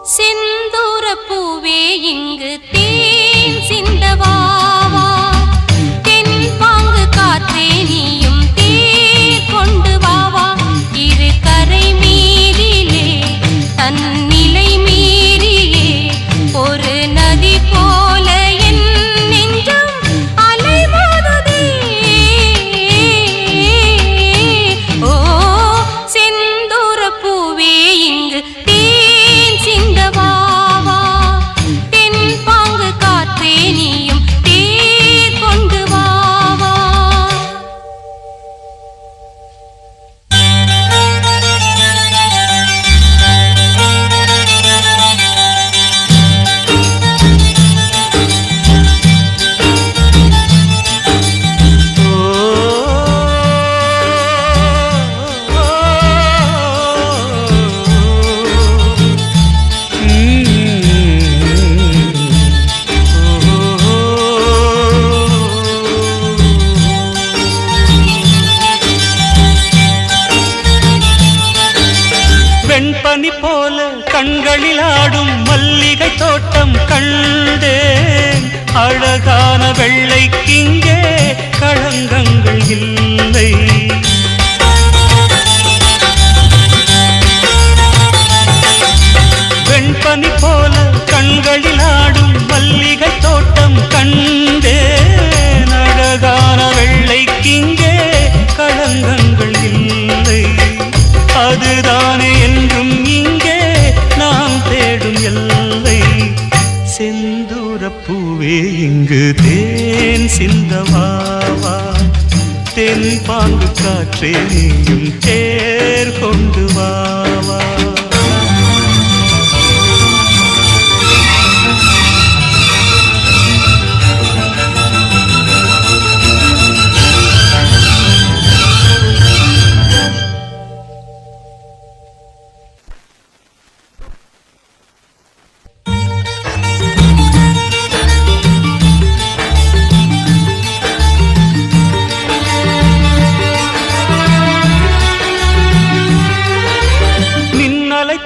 செந்தூர பூவே இங்கு தேன் சிந்தவாவா தென் பாங்கு காற்றே நீயும் தேர் கொண்டு வாவா இரு கரை மீறிலே தன்னிலை மீறியே ஒரு நதி போல என் நெஞ்சம் அலைமோதுதே ஓ செந்தூர பூவே இங்கு தேன் சிந்தவாவா தென் பாங்கு காற்றே நீயும் தேர் கொண்டு வாவா வெண்பனி போல கண்களில் ஆடும் மல்லிகை தோட்டம் கண்டேன் அழகான வெள்ளைக்கிங்கே களங்கங்கள் இல்லை வெண்பனி போல கண்களில் ஆடும் மல்லிகை தோட்டம் கண்டேன் அழகான வெள்ளைக்கிங்கே களங்கங்கள் இல்லை அதுதானே என்றும் இங்கே நாம் தேடும் எல்லை செந்தூர பூவே இங்கு தேன் சிந்தவாவா தென் பாங்கு காற்றே நீயும் தேர் கொண்டு வாவா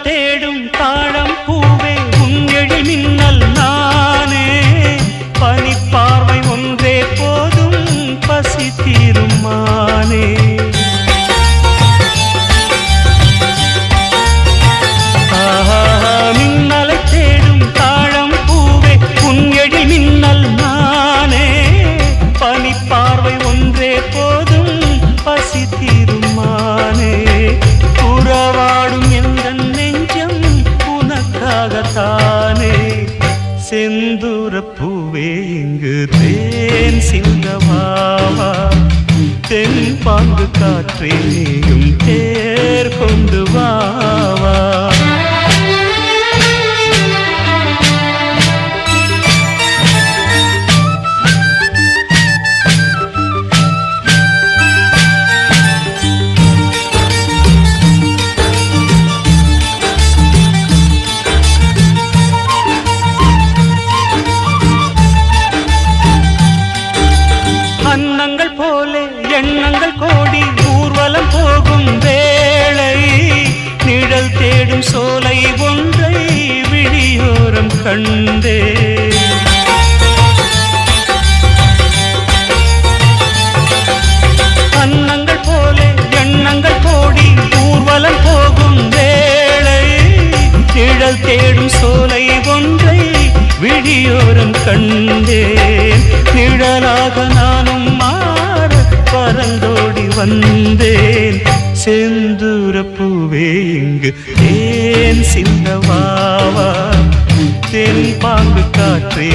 தேடும் தாழம் பூவே உங்கெழி மின்னல் நானே பனிப்பார்வை ஒன்றே போதும் பசி தீரும் மானே மின்னலை தேடும் தாழம் பூவே உங்கெழி மின்னல் நானே பனிப்பார்வை ஒன்றே போதும் பசி தீரும் மானே உறவாடும் தானே செந்தூர பூவே இங்கு தேன் சிந்தவாவா தென் பாங்கு காற்றே நீயும் தேர் கொண்டு வாவா அன்னங்கள் போலே எண்ணங்கள் கோடி ஊர்வலம் போகும் வேளை நிழல் தேடும் சோலை ஒன்றை விழியோரம் கண்டே அன்னங்கள் போலே எண்ணங்கள் கோடி ஊர்வலம் போகும் வேளை நிழல் தேடும் சோலை ஒன்றை விழியோரம் கண்டேன் நிழலாக நானும் மாற பறந்தோடி வந்தேன் செந்தூர பூவே இங்கு தேன் சிந்தவாவா தென் பாங்கு காற்றே